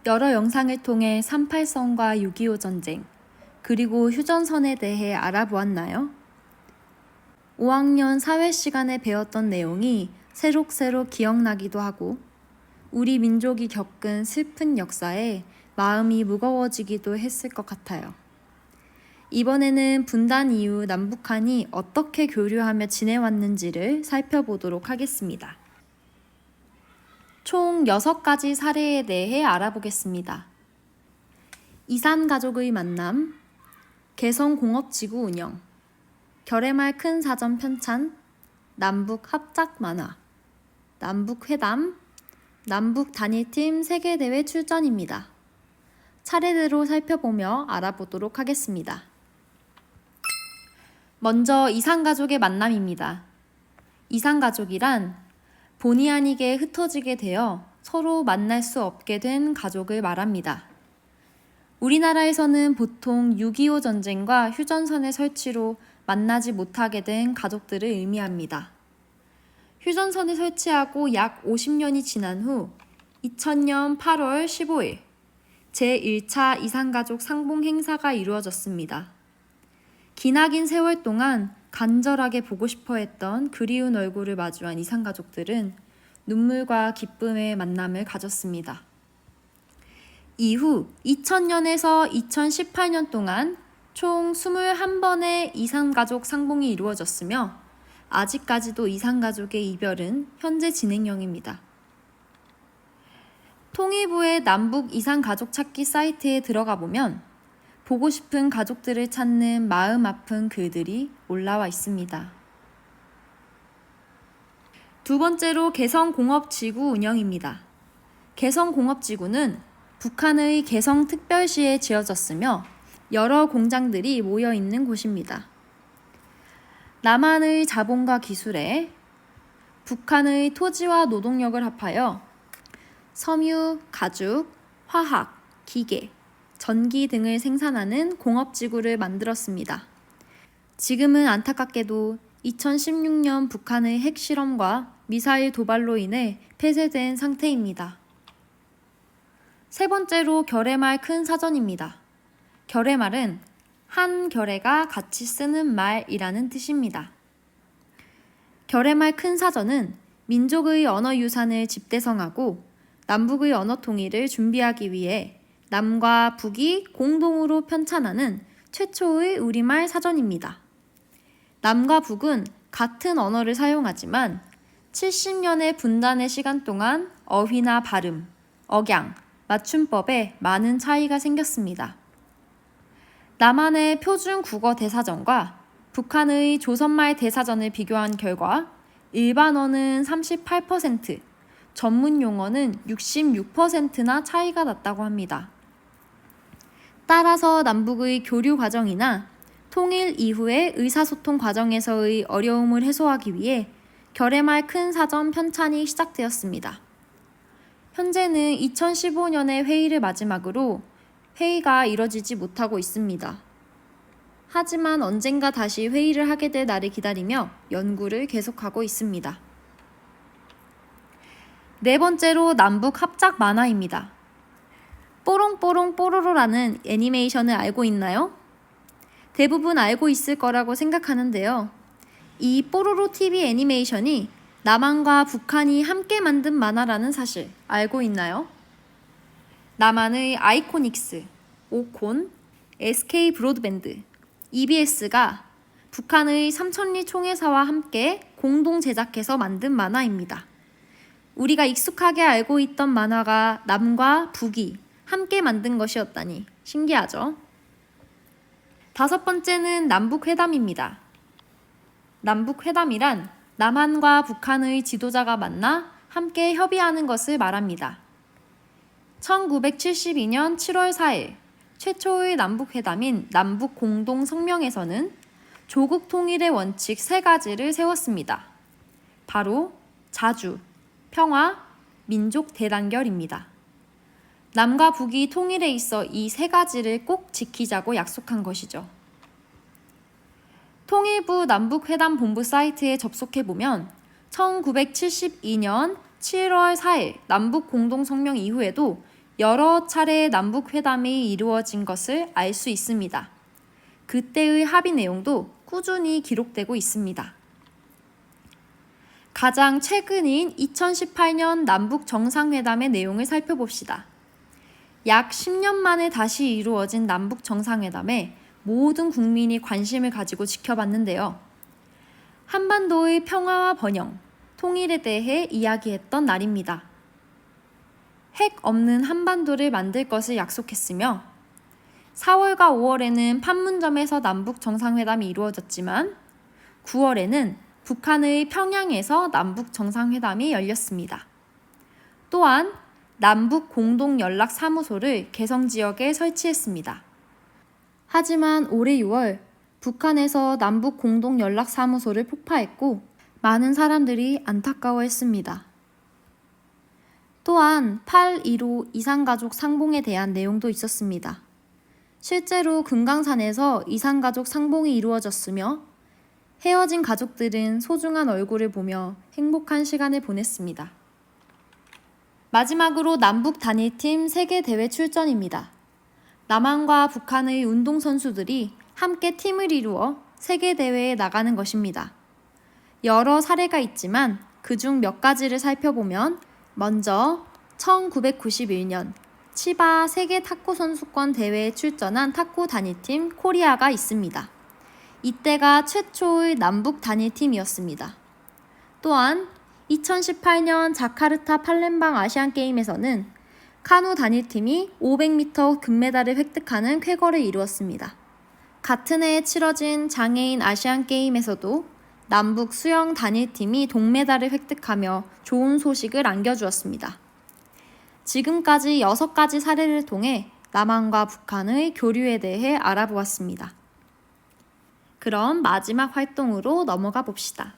여러 영상을 통해 38선과 6.25 전쟁, 그리고 휴전선에 대해 알아보았나요? 5학년 사회 시간에 배웠던 내용이 새록새록 기억나기도 하고 우리 민족이 겪은 슬픈 역사에 마음이 무거워지기도 했을 것 같아요. 이번에는 분단 이후 남북한이 어떻게 교류하며 지내왔는지를 살펴보도록 하겠습니다. 총 6가지 사례에 대해 알아보겠습니다. 이산가족의 만남, 개성공업지구 운영, 결의말 큰 사전 편찬, 남북 합작 만화, 남북회담, 남북 단일팀 세계대회 출전입니다. 차례대로 살펴보며 알아보도록 하겠습니다. 먼저 이산가족의 만남입니다. 이산가족이란 본의 아니게 흩어지게 되어 서로 만날 수 없게 된 가족을 말합니다. 우리나라에서는 보통 6.25 전쟁과 휴전선의 설치로 만나지 못하게 된 가족들을 의미합니다. 휴전선을 설치하고 약 50년이 지난 후 2000년 8월 15일 제1차 이산가족 상봉 행사가 이루어졌습니다. 기나긴 세월 동안 간절하게 보고 싶어 했던 그리운 얼굴을 마주한 이산가족들은 눈물과 기쁨의 만남을 가졌습니다. 이후 2000년에서 2018년 동안 총 21번의 이산가족 상봉이 이루어졌으며 아직까지도 이산가족의 이별은 현재 진행형입니다. 통일부의 남북 이산가족 찾기 사이트에 들어가 보면 보고 싶은 가족들을 찾는 마음 아픈 글들이 올라와 있습니다. 두 번째로 개성공업지구 운영입니다. 개성공업지구는 북한의 개성특별시에 지어졌으며 여러 공장들이 모여 있는 곳입니다. 남한의 자본과 기술에 북한의 토지와 노동력을 합하여 섬유, 가죽, 화학, 기계, 전기 등을 생산하는 공업지구를 만들었습니다. 지금은 안타깝게도 2016년 북한의 핵실험과 미사일 도발로 인해 폐쇄된 상태입니다. 세 번째로 결의말 큰 사전입니다. 결의말은 한 결의가 같이 쓰는 말이라는 뜻입니다. 결의말 큰 사전은 민족의 언어 유산을 집대성하고 남북의 언어 통일을 준비하기 위해 남과 북이 공동으로 편찬하는 최초의 우리말 사전입니다. 남과 북은 같은 언어를 사용하지만 70년의 분단의 시간 동안 어휘나 발음, 억양, 맞춤법에 많은 차이가 생겼습니다. 남한의 표준 국어 대사전과 북한의 조선말 대사전을 비교한 결과 일반어는 38%, 전문 용어는 66%나 차이가 났다고 합니다. 따라서 남북의 교류 과정이나 통일 이후의 의사소통 과정에서의 어려움을 해소하기 위해 결의말 큰 사전 편찬이 시작되었습니다. 현재는 2015년의 회의를 마지막으로 회의가 이뤄지지 못하고 있습니다. 하지만 언젠가 다시 회의를 하게 될 날을 기다리며 연구를 계속하고 있습니다. 네 번째로 남북 합작 만화입니다. 뽀롱뽀롱 뽀로로라는 애니메이션을 알고 있나요? 대부분 알고 있을 거라고 생각하는데요. 이 뽀로로 TV 애니메이션이 남한과 북한이 함께 만든 만화라는 사실 알고 있나요? 남한의 아이코닉스, 오콘, SK 브로드밴드, EBS가 북한의 삼천리 총회사와 함께 공동 제작해서 만든 만화입니다. 우리가 익숙하게 알고 있던 만화가 남과 북이 함께 만든 것이었다니 신기하죠? 다섯 번째는 남북회담입니다. 남북회담이란 남한과 북한의 지도자가 만나 함께 협의하는 것을 말합니다. 1972년 7월 4일 최초의 남북회담인 남북공동성명에서는 조국 통일의 원칙 3가지를 세웠습니다. 바로 자주, 평화, 민족 대단결입니다. 남과 북이 통일에 있어 이 3가지를 꼭 지키자고 약속한 것이죠. 통일부 남북회담본부 사이트에 접속해보면 1972년 7월 4일 남북공동성명 이후에도 여러 차례 남북 회담이 이루어진 것을 알 수 있습니다. 그때의 합의 내용도 꾸준히 기록되고 있습니다. 가장 최근인 2018년 남북 정상회담의 내용을 살펴봅시다. 약 10년 만에 다시 이루어진 남북 정상회담에 모든 국민이 관심을 가지고 지켜봤는데요. 한반도의 평화와 번영, 통일에 대해 이야기했던 날입니다. 핵 없는 한반도를 만들 것을 약속했으며 4월과 5월에는 판문점에서 남북 정상회담이 이루어졌지만 9월에는 북한의 평양에서 남북 정상회담이 열렸습니다. 또한 남북 공동연락사무소를 개성 지역에 설치했습니다. 하지만 올해 6월 북한에서 남북 공동연락사무소를 폭파했고 많은 사람들이 안타까워했습니다. 또한 8.15 이산가족 상봉에 대한 내용도 있었습니다. 실제로 금강산에서 이산가족 상봉이 이루어졌으며 헤어진 가족들은 소중한 얼굴을 보며 행복한 시간을 보냈습니다. 마지막으로 남북 단일팀 세계대회 출전입니다. 남한과 북한의 운동선수들이 함께 팀을 이루어 세계대회에 나가는 것입니다. 여러 사례가 있지만 그중 몇 가지를 살펴보면 먼저 1991년 치바 세계 탁구 선수권 대회에 출전한 탁구 단일팀 코리아가 있습니다. 이때가 최초의 남북 단일팀이었습니다. 또한 2018년 자카르타 팔렘방 아시안게임에서는 카누 단일팀이 500m 금메달을 획득하는 쾌거를 이루었습니다. 같은 해에 치러진 장애인 아시안게임에서도 남북 수영 단일팀이 동메달을 획득하며 좋은 소식을 안겨주었습니다. 지금까지 6가지 사례를 통해 남한과 북한의 교류에 대해 알아보았습니다. 그럼 마지막 활동으로 넘어가 봅시다.